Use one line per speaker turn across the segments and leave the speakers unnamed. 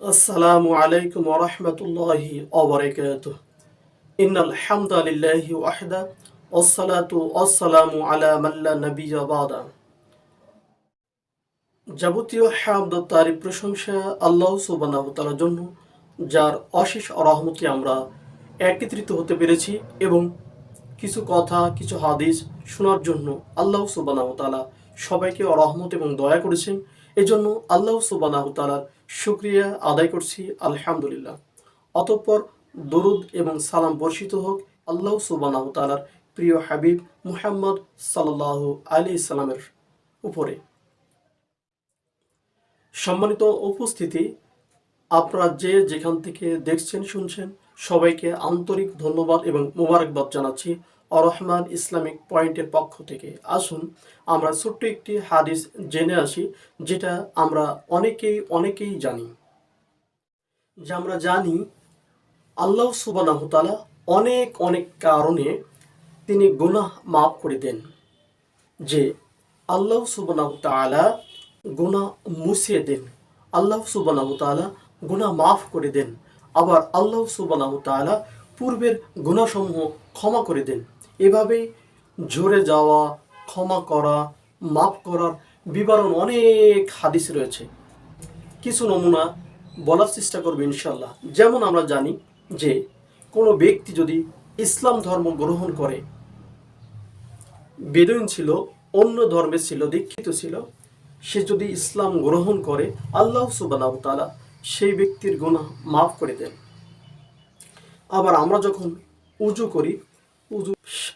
আসসালামু আলাইকুম ওয়া রাহমাতুল্লাহি ওয়া বারাকাতুহু। ইন্নাল হামদালিল্লাহি ওয়াহদা ওয়াসসালাতু ওয়াসসালামু আলা মান লা নাবিয়্যা বা'দা। যাবতীয় হামদ ও তারিফ প্রশংসা আল্লাহ সুবহানাহু ওয়া তাআলার জন্য, যার অশেষ রহমতে আমরা একত্রিত হতে পেরেছি এবং কিছু কথা, কিছু হাদিস শোনার জন্য আল্লাহ সুবহানাহু ওয়া তাআলা সবাইকে রহমত এবং দয়া করেছেন। এজন্য আল্লাহ সুবহানাহু ওয়া তাআলার শুকরিয়া আদায় করছি, আলহামদুলিল্লাহ। অতঃপর দরুদ এবং সালাম বর্ষিত হোক আল্লাহ সুবহানাহু ওয়া তাআলার প্রিয় হাবিব মুহাম্মদ সাল্লাল্লাহু আলাইহি সাল্লামের উপরে। সম্মানিত উপস্থিতি, আপনারা যে যেখান থেকে দেখছেন শুনছেন, সবাইকে আন্তরিক ধন্যবাদ এবং মোবারকবাদ জানাচ্ছি রহমান ইসলামিক পয়েন্টের পক্ষ থেকে। আসুন আমরা ছোট্ট একটি হাদিস জেনে আসি, যেটা আমরা অনেকেই জানি। যে আমরা জানি আল্লাহ সুবহানাহু ওয়া তাআলা অনেক কারণে তিনি গুনাহ মাফ করে দেন। যে আল্লাহ সুবহানাহু ওয়া তাআলা গুনাহ মুছিয়ে দেন, আল্লাহ সুবহানাহু ওয়া তাআলা গুনাহ মাফ করে দেন। আবার আল্লাহ সুবহানাহু ওয়া তাআলা পূর্বের গুনাহসমূহ ক্ষমা করে দেন। এভাবেই ঝরে যাওয়া, ক্ষমা করা, মাফ করার বিবরণ অনেক হাদিস রয়েছে। কিছু নমুনা বলার চেষ্টা করবে ইনশাল্লাহ। যেমন আমরা জানি যে কোনো ব্যক্তি যদি ইসলাম ধর্ম গ্রহণ করে, বেদুইন ছিল, অন্য ধর্মে ছিল, দীক্ষিত ছিল, সে যদি ইসলাম গ্রহণ করে আল্লাহ সুবহানাহু ওয়া তাআলা সেই ব্যক্তির গুনাহ মাফ করে দেন। আবার আমরা যখন উজু করি, উজু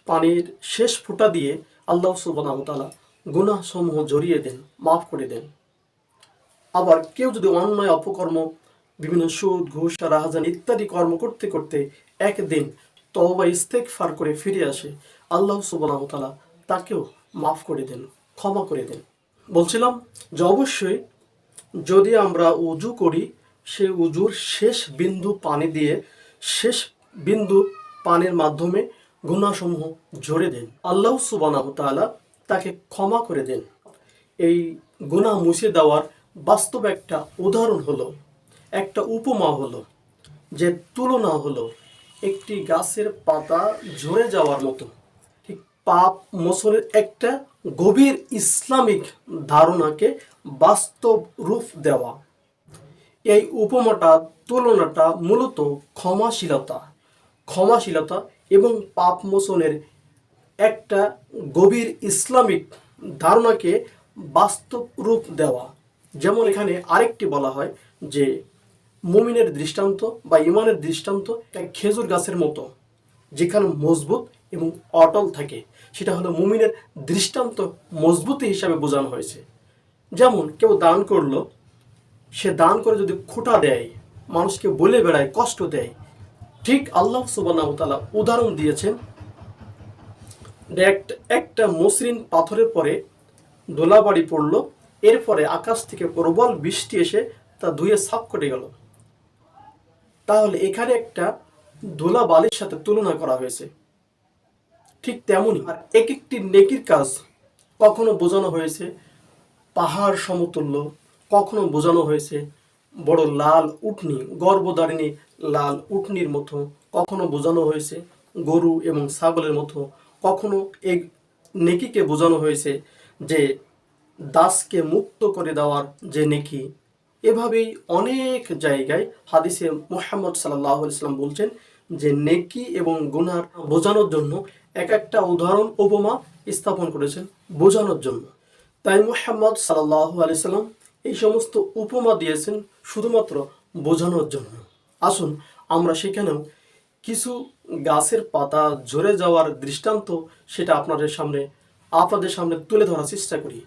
পানির শেষ ফোঁটা দিয়ে আল্লাহ সুবহানাহু ওয়া তাআলা গুনাহ সমূহ জড়িয়ে দেন, মাফ করে দেন। আবার কেউ যদি অন্যায় অপকর্ম, বিভিন্ন সুদ, ঘুষ, রাহাজানি ইত্যাদি কর্ম করতে করতে একদিন তওবা ইস্তেগফার করে ফিরে আসে, আল্লাহ সুবহানাহু ওয়া তাআলা তাকেও মাফ করে দেন, ক্ষমা করে দেন। বলছিলাম যে অবশ্যই যদি আমরা উজু করি, সেই উজুর শেষ বিন্দু পানি দিয়ে, শেষ বিন্দু পানির মাধ্যমে গুনাহসমূহ ঝরে দেন, আল্লাহ সুবহানাহু ওয়া তাআলা তাকে ক্ষমা করে দেন। এই গুনাহ মুছে দেওয়ার বাস্তব একটা উদাহরণ হলো, একটা উপমা হলো, যে তুলনা হলো একটি গাছের পাতা ঝরে যাওয়ার মতো। ঠিক পাপ মোচনের একটা গভীর ইসলামিক ধারণাকে বাস্তব রূপ দেওয়া। এই উপমাটা, তুলনাটা মূলত ক্ষমাশীলতা এবং পাপ মোচনের একটা গভীর ইসলামিক ধারণাকে বাস্তব রূপ দেওয়া। যেমন এখানে আরেকটি বলা হয় যে মুমিনের দৃষ্টান্ত বা ইমানের দৃষ্টান্ত এক খেজুর গাছের মতো, যেখানে মজবুত এবং অটল থাকে। সেটা হলো মুমিনের দৃষ্টান্ত মজবুতি হিসাবে বোঝানো হয়েছে। যেমন কেউ দান করলো, সে দান করে যদি খোঁটা দেয়, মানুষকে বলে বেড়ায়, কষ্ট দেয়, ঠিক আল্লাহ সুবহানাহু ওয়া তাআলা উদাহরণ দিয়েছেন একটা মসৃণ পাথরের পরে ধুলাবাড়ি পড়লো, এরপরে আকাশ থেকে প্রবল বৃষ্টি এসে তা ধুয়ে সাফ করে গেল। তাহলে এখানে একটা ধুলা বালির সাথে তুলনা করা হয়েছে। ঠিক তেমনই আর একটি নেকির কাজ কখনো বোঝানো হয়েছে পাহাড় সমতুল্য, কখনো বোঝানো হয়েছে বড় লাল উটনি, গর্ভধারিণী লাল উটনির মতো, কখনো বোঝানো হয়েছে গরু এবং ছাগলের মতো, কখনো এই নেকিকে বোঝানো হয়েছে যে দাসকে মুক্ত করে দেওয়ার যে নেকি। এভাবেই অনেক জায়গায় হাদিসে মুহাম্মদ সাল্লাল্লাহু আলাইহি সাল্লাম বলছেন যে নেকি এবং গুনাহ বোঝানোর জন্য এক একটা উদাহরণ, উপমা স্থাপন করেছেন বোঝানোর জন্য। তাই মুহাম্মদ সাল্লাল্লাহু আলাইহি সাল্লাম এই সমস্ত উপমা দিয়েছেন শুধুমাত্র বোঝানোর জন্য। আসুন আমরা সেখানেও কিছু গাছের পাতা ঝরে যাওয়ার দৃষ্টান্ত সেটা আপনাদের সামনে তুলে ধরার চেষ্টা করি।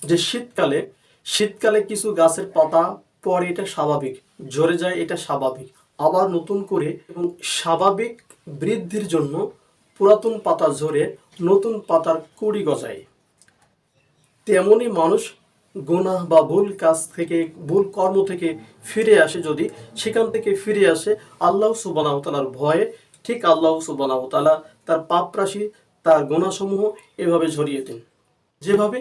যে শীতকালে কিছু গাছের পাতা পরে, এটা স্বাভাবিক, ঝরে যায়, এটা স্বাভাবিক। আবার নতুন করে এবং স্বাভাবিক বৃদ্ধির জন্য পুরাতন পাতা ঝরে নতুন পাতার কুঁড়ি গজায়। তেমনি মানুষ গুনাহ বা ভুল কর্ম থেকে ফিরে আসে, যদি সেখান থেকে ফিরে আসে আল্লাহ সুবহানাহু ওয়া তাআলার ভয়ে, ঠিক আল্লাহ সুবহানাহু ওয়া তাআলা তার পাপ রাশি, তার গুনাহসমূহ এভাবে ঝরিয়ে দেন। যেভাবে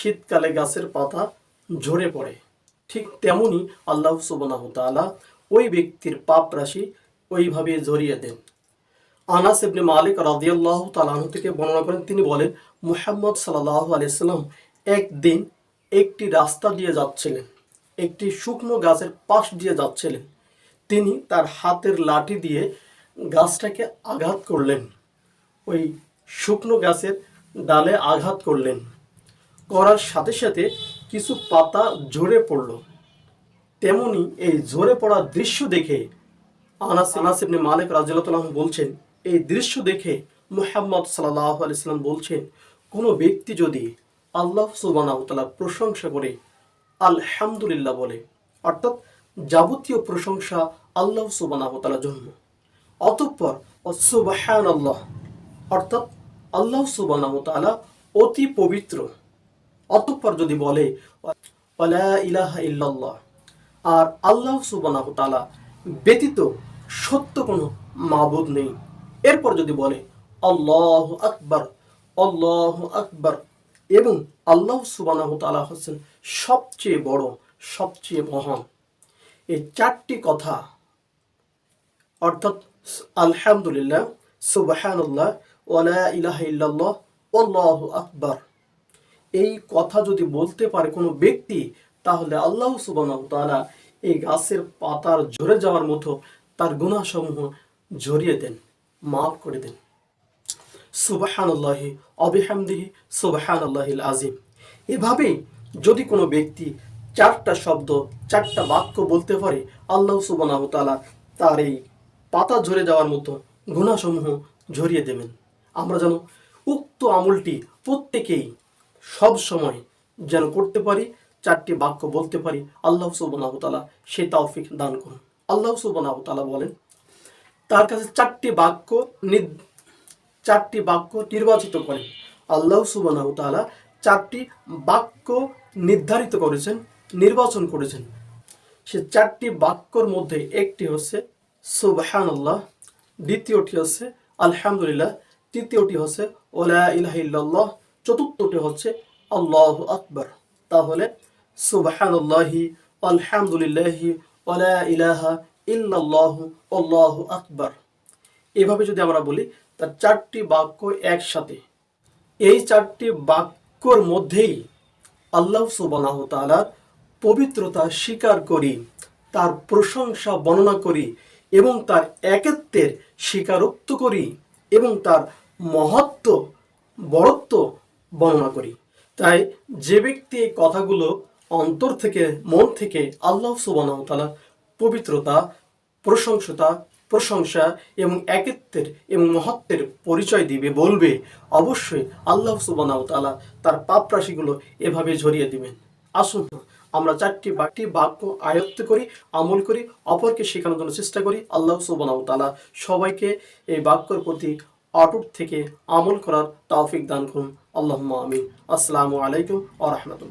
শীতকালে গাছের পাতা ঝরে পড়ে, ঠিক তেমনি আল্লাহ সুবহানাহু ওয়া তাআলা ওই ব্যক্তির পাপ রাশি ওইভাবে ঝরিয়ে দেন। আনাস ইবনে মালিক রাদিয়াল্লাহু তাআলা আনহু থেকে বর্ণনা করেন, তিনি বলেন মুহাম্মদ সাল্লাল্লাহু আলাইহি সাল্লাম একদিন একটি রাস্তা দিয়ে যাচ্ছিলেন, একটি শুকনো গাছের পাশ দিয়ে যাচ্ছিলেন। তিনি তার হাতের লাঠি দিয়ে গাছটাকে আঘাত করলেন, ওই শুকনো গাছের ডালে আঘাত করলেন। করার সাথে সাথে কিছু পাতা ঝরে পড়ল। তেমনি এই ঝরে পড়া দৃশ্য দেখে আনাস ইবনে মালিক রাদিয়াল্লাহু তাআলা আনহু বলছেন, এই দৃশ্য দেখে মুহাম্মদ সাল্লাল্লাহু আলাইহি সাল্লাম বলছেন, কোনো ব্যক্তি যদি আল্লাহ সুবহানাহু ওয়া তাআলার প্রশংসা করে আলহামদুলিল্লাহ বলে, অর্থাৎ যাবতীয় প্রশংসা আল্লাহ সুবহানাহু ওয়া তাআলার জন্য, অতঃপর সুবহানাল্লাহ অর্থাৎ আল্লাহ সুবহানাহু ওয়া তাআলা অতি পবিত্র, অতঃপর যদি বলে ওয়ালা ইলাহা ইল্লাল্লাহ, আর আল্লাহ সুবহানাহু ওয়া তাআলা ব্যতীত সত্য কোনো মাবুদ নেই, এরপর যদি বলে আল্লাহু আকবার, আল্লাহু আকবার, এবং আল্লাহ সুবহানাহু ওয়া তাআলা হচ্ছেন সবচেয়ে বড়, সবচেয়ে মহান, এই চারটি কথা অর্থাৎ আলহামদুলিল্লাহ, সুবহানাল্লাহ, ওয়ালা ইলাহা ইল্লাল্লাহ, আল্লাহু আকবার, এই কথা যদি বলতে পারে কোনো ব্যক্তি, তাহলে আল্লাহ সুবহানাহু ওয়া তাআলা এই গাছের পাতার ঝরে যাওয়ার মতো তার গুনাহসমূহ ঝরিয়ে দেন, মাফ করে দেন। সুবহানাল্লাহি ওয়া বিহামদিহি সুবহানাল্লাহিল আযীম। এভাবেই যদি কোনো ব্যক্তি চারটা শব্দ, চারটা বাক্য বলতে পারে, আল্লাহ সুবহানাহু ওয়া তাআলা তার এই পাতা ঝরে যাওয়ার মতো গুনাহসমূহ ঝরিয়ে দেবেন। আমরা যেন উক্ত আমলটি প্রত্যেকেই সব সময় যেন করতে পারি, চারটি বাক্য বলতে পারি। আল্লাহ সুবহানাহু ওয়া তাআলা সেই তৌফিক দান করুন। আল্লাহ সুবহানাহু ওয়া তাআলা বলেন, তার কাছে চারটি বাক্য নির্বাচিত করেন। আল্লাহ সুবহানাহু ওয়া তাআলা চারটি বাক্য নির্ধারিত করেছেন, নির্বাচন করেছেন। সে চারটি বাক্যর মধ্যে একটি হচ্ছে সুবহানাল্লাহ, দ্বিতীয়টি হচ্ছে আলহামদুলিল্লাহ, তৃতীয়টি হচ্ছে ওয়ালা ইলাহা ইল্লাল্লাহ, চতুর্থটি হচ্ছে আল্লাহু আকবার। তাহলে সুবহানাল্লাহি, আলহামদুলিল্লাহি, ওয়ালা ইলাহা ইল্লাল্লাহু, আল্লাহু আকবার, এভাবে যদি আমরা বলি, তার চারটি বাক্য একসাথে, এই চারটি বাক্যর মধ্যেই আল্লাহ সুবহানাহু ওয়া তাআলার পবিত্রতা স্বীকার করি, তার প্রশংসা বর্ণনা করি, এবং তার একাত্বের স্বীকারোক্ত করি, এবং তার মহত্ব, বড়ত্ব বর্ণনা করি। তাই যে ব্যক্তি এই কথাগুলো অন্তর থেকে, মন থেকে আল্লাহ সুবহানাহু ওয়া তাআলার পবিত্রতা, প্রশংসা এবং একাত্বের এবং মহত্বের পরিচয় দিবে, বলবে, অবশ্যই আল্লাহ সুবহানাহু ওয়া তাআলা তার পাপ রাশিগুলো এভাবে ঝরিয়ে দিবেন। আসুন আমরা চারটি বাক্য আয়ত্ত করি, আমল করি, অপরকে শেখানোর জন্য চেষ্টা করি। আল্লাহ সুবহানাহু ওয়া তাআলা সবাইকে এই বাক্যের প্রতি অটুট থেকে আমল করার তৌফিক দান করুন। আল্লাহুম্মা আমিন। আসসালামু আলাইকুম ওয়া রাহমাতুল্লাহ।